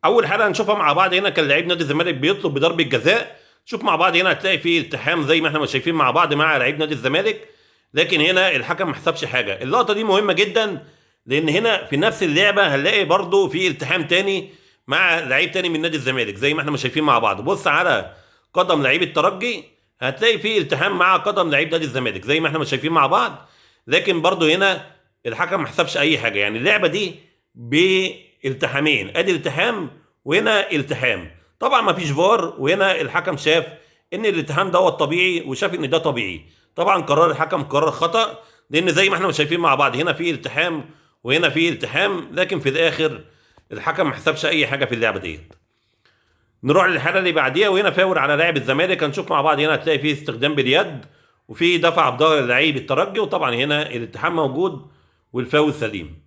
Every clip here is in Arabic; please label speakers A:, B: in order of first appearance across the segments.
A: اول حاجه هنشوفها مع بعض هنا، كان لعيب نادي الزمالك بيطلب بضربه جزاء. شوف مع بعض هنا، هتلاقي فيه التحام زي ما احنا شايفين مع بعض مع لعيب نادي الزمالك، لكن هنا الحكم ما حسبش حاجه. اللقطه دي مهمه جدا، لان هنا في نفس اللعبه هنلاقي برضو في التحام تاني مع لعيب تاني من نادي الزمالك زي ما احنا شايفين مع بعض. بص على قدم لعيب الترجي، هتلاقي فيه التحام مع قدم لعيب نادي الزمالك زي ما احنا شايفين مع بعض، لكن برضو هنا الحكم ما حسبش اي حاجه. يعني اللعبه دي بالتحامين، ادي التحام وهنا التحام. طبعا ما فيش فار، وهنا الحكم شاف ان الالتحام دوت طبيعي وشاف ان ده طبيعي. طبعا قرار الحكم قرار خطأ، لان زي ما احنا شايفين مع بعض هنا في التحام وهنا في التحام، لكن في الاخر الحكم ما حسبش اي حاجه في اللعبه ديت. نروح للحاله اللي بعديها، وهنا فاول على لاعب الزمالك. هنشوف مع بعض هنا هتلاقي فيه استخدام باليد وفي دفع بظهر لعيب الترجي، وطبعا هنا الالتحام موجود والفاول سليم.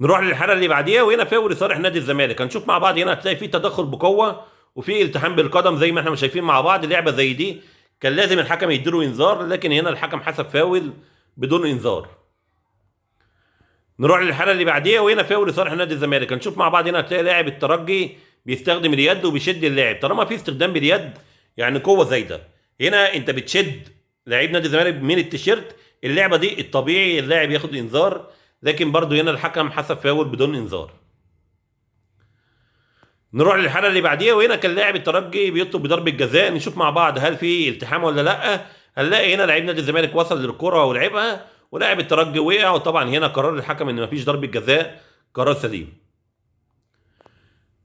A: نروح للحاله اللي بعديها، وهنا فاول لصالح نادي الزمالك. هنشوف مع بعض هنا هتلاقي فيه تدخل بقوه وفي التحام بالقدم زي ما احنا شايفين مع بعض. لعبه زي دي كان لازم الحكم يديله انذار، لكن هنا الحكم حسب فاول بدون انذار. نروح للحاله اللي بعديها، وهنا فاول لصالح نادي الزمالك. هنشوف مع بعض هنا هتلاقي لاعب الترجي بيستخدم اليد وبيشد اللاعب. طالما في استخدام باليد يعني قوه زايده، هنا انت بتشد لعيب نادي الزمالك من التيشيرت. اللعبه دي الطبيعي اللاعب ياخد انذار، لكن برضو هنا الحكم حسب فاول بدون انذار. نروح للحاله اللي بعديها، وهنا كان لاعب الترجي بيطلب بضربه جزاء. نشوف مع بعض هل في التحام ولا لا. هنلاقي هنا لعيب نادي الزمالك وصل للكره ولعبها، ولاعب الترجي وقع، وطبعا هنا قرار الحكم ان مفيش ضربه جزاء، قرار سليم.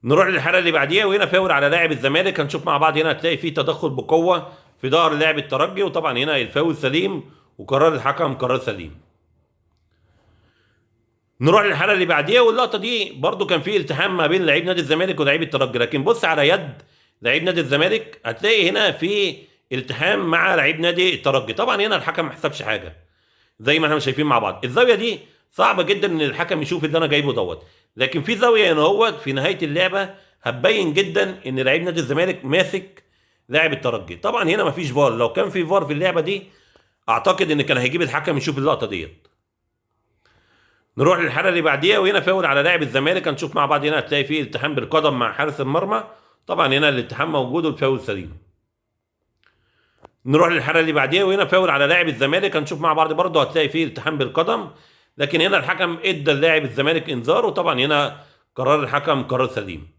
A: نروح للحاله اللي بعديها، وهنا فاول على لاعب الزمالك. هنشوف مع بعض هنا هتلاقي في تدخل بقوه في ظهر لاعب الترجي، وطبعا هنا الفاول سليم وقرار الحكم قرار سليم. نروح للحاله اللي بعديها، واللقطه دي برضو كان في التحام ما بين لعيب نادي الزمالك ولاعيب الترجي، لكن بص على يد لعيب نادي الزمالك هتلاقي هنا في التحام مع لعيب نادي الترجي. طبعا هنا الحكم ما حسبش حاجه زي ما احنا شايفين مع بعض. الزاويه دي صعبه جدا ان الحكم يشوف اللي انا جايبه دوت، لكن في زاويه هنا اهوت في نهايه اللعبه هتبين جدا ان لعيب نادي الزمالك ماسك لاعب الترجي. طبعا هنا ما فيش فار، لو كان في فار في اللعبه دي اعتقد ان كان هيجيب الحكم يشوف اللقطه ديت. نروح للحاله اللي بعديها، وهنا فاول على لاعب الزمالك. هنشوف مع بعض هنا هتلاقي فيه التحام بالقدم مع حارس المرمى. طبعا هنا الالتحام موجود والفاول سليم. نروح للحاله اللي بعديها، وهنا فاول على لاعب الزمالك. هنشوف مع بعض برضه هتلاقي فيه التحام بالقدم، لكن هنا الحكم ادى للاعب الزمالك انذار، وطبعا هنا قرار الحكم قرار سليم.